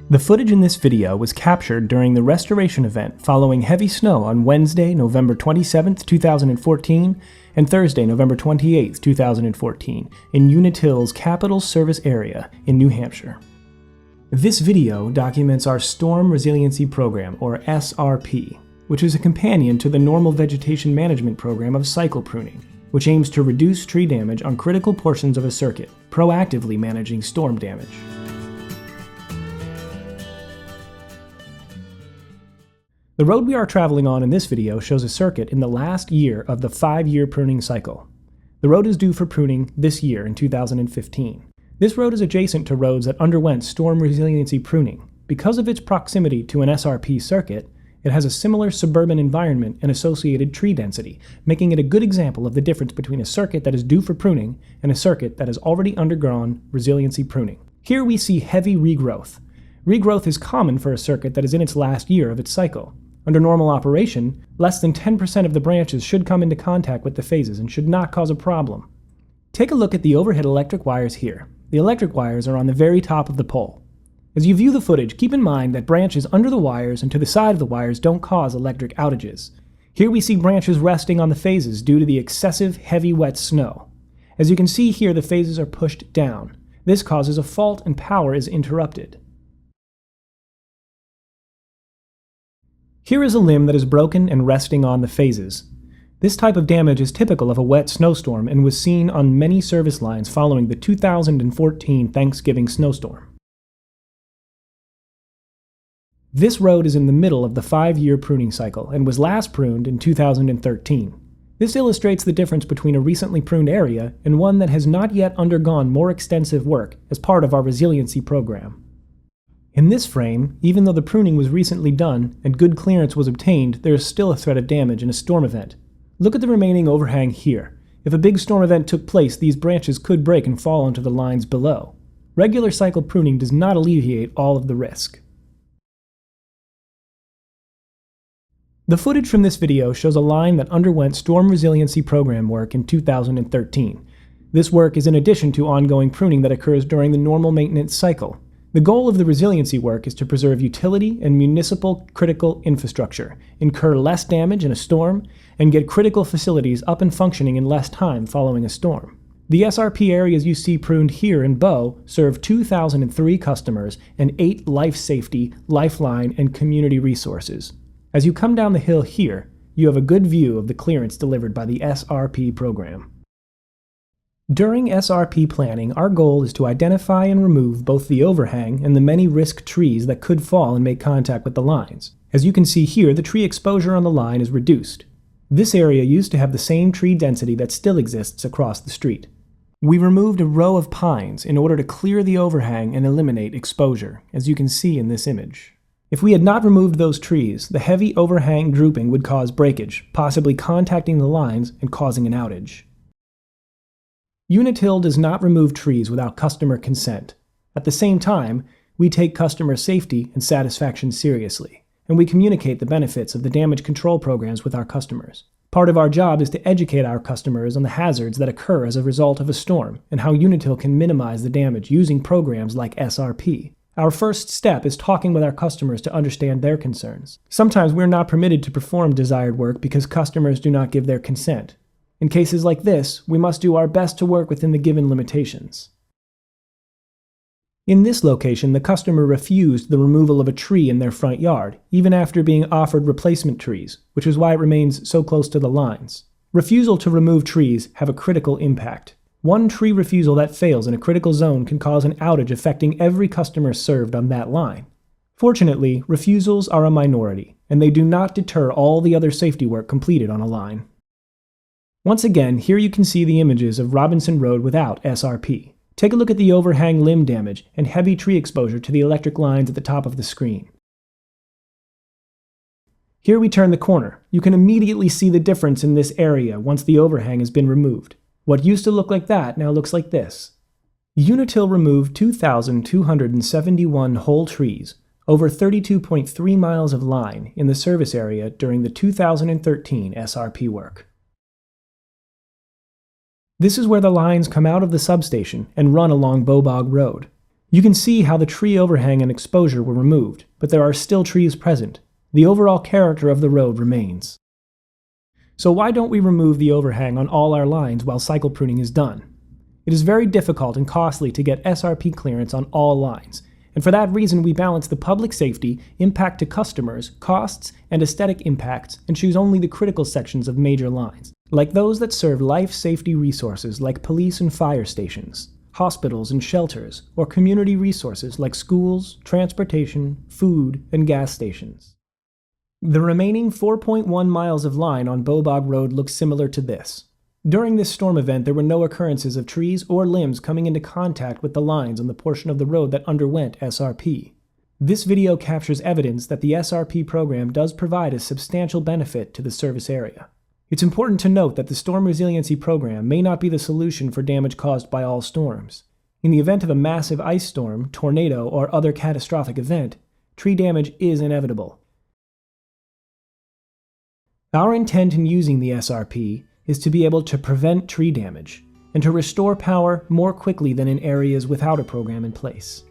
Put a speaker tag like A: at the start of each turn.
A: The footage in this video was captured during the restoration event following heavy snow on Wednesday, November 27, 2014, and Thursday, November 28, 2014, in Unitil's Capital Service Area in New Hampshire. This video documents our Storm Resiliency Program, or SRP, which is a companion to the normal vegetation management program of cycle pruning, which aims to reduce tree damage on critical portions of a circuit, proactively managing storm damage. The road we are traveling on in this video shows a circuit in the last year of the 5-year pruning cycle. The road is due for pruning this year in 2015. This road is adjacent to roads that underwent storm resiliency pruning. Because of its proximity to an SRP circuit, it has a similar suburban environment and associated tree density, making it a good example of the difference between a circuit that is due for pruning and a circuit that has already undergone resiliency pruning. Here we see heavy regrowth. Regrowth is common for a circuit that is in its last year of its cycle. Under normal operation, less than 10% of the branches should come into contact with the phases and should not cause a problem. Take a look at the overhead electric wires here. The electric wires are on the very top of the pole. As you view the footage, keep in mind that branches under the wires and to the side of the wires don't cause electric outages. Here we see branches resting on the phases due to the excessive heavy wet snow. As you can see here, the phases are pushed down. This causes a fault and power is interrupted. Here is a limb that is broken and resting on the phases. This type of damage is typical of a wet snowstorm and was seen on many service lines following the 2014 Thanksgiving snowstorm. This road is in the middle of the 5-year pruning cycle and was last pruned in 2013. This illustrates the difference between a recently pruned area and one that has not yet undergone more extensive work as part of our resiliency program. In this frame, even though the pruning was recently done and good clearance was obtained, there is still a threat of damage in a storm event. Look at the remaining overhang here. If a big storm event took place, these branches could break and fall onto the lines below. Regular cycle pruning does not alleviate all of the risk. The footage from this video shows a line that underwent Storm Resiliency Program work in 2013. This work is in addition to ongoing pruning that occurs during the normal maintenance cycle. The goal of the resiliency work is to preserve utility and municipal critical infrastructure, incur less damage in a storm, and get critical facilities up and functioning in less time following a storm. The SRP areas you see pruned here in Bow serve 2,003 customers and 8 life safety, lifeline, and community resources. As you come down the hill here, you have a good view of the clearance delivered by the SRP program. During SRP planning, our goal is to identify and remove both the overhang and the many risk trees that could fall and make contact with the lines. As you can see here, the tree exposure on the line is reduced. This area used to have the same tree density that still exists across the street. We removed a row of pines in order to clear the overhang and eliminate exposure, as you can see in this image. If we had not removed those trees, the heavy overhang drooping would cause breakage, possibly contacting the lines and causing an outage. Unitil does not remove trees without customer consent. At the same time, we take customer safety and satisfaction seriously, and we communicate the benefits of the damage control programs with our customers. Part of our job is to educate our customers on the hazards that occur as a result of a storm and how Unitil can minimize the damage using programs like SRP. Our first step is talking with our customers to understand their concerns. Sometimes we're not permitted to perform desired work because customers do not give their consent. In cases like this, we must do our best to work within the given limitations. In this location, the customer refused the removal of a tree in their front yard, even after being offered replacement trees, which is why it remains so close to the lines. Refusal to remove trees have a critical impact. One tree refusal that fails in a critical zone can cause an outage affecting every customer served on that line. Fortunately, refusals are a minority, and they do not deter all the other safety work completed on a line. Once again, here you can see the images of Robinson Road without SRP. Take a look at the overhang limb damage and heavy tree exposure to the electric lines at the top of the screen. Here we turn the corner. You can immediately see the difference in this area once the overhang has been removed. What used to look like that now looks like this. Unitil removed 2,271 whole trees, over 32.3 miles of line in the service area during the 2013 SRP work. This is where the lines come out of the substation and run along Bobog Road. You can see how the tree overhang and exposure were removed, but there are still trees present. The overall character of the road remains. So why don't we remove the overhang on all our lines while cycle pruning is done? It is very difficult and costly to get SRP clearance on all lines, and for that reason we balance the public safety, impact to customers, costs, and aesthetic impacts and choose only the critical sections of major lines, like those that serve life safety resources like police and fire stations, hospitals and shelters, or community resources like schools, transportation, food, and gas stations. The remaining 4.1 miles of line on Bobog Road looks similar to this. During this storm event, there were no occurrences of trees or limbs coming into contact with the lines on the portion of the road that underwent SRP. This video captures evidence that the SRP program does provide a substantial benefit to the service area. It's important to note that the Storm Resiliency Program may not be the solution for damage caused by all storms. In the event of a massive ice storm, tornado, or other catastrophic event, tree damage is inevitable. Our intent in using the SRP is to be able to prevent tree damage and to restore power more quickly than in areas without a program in place.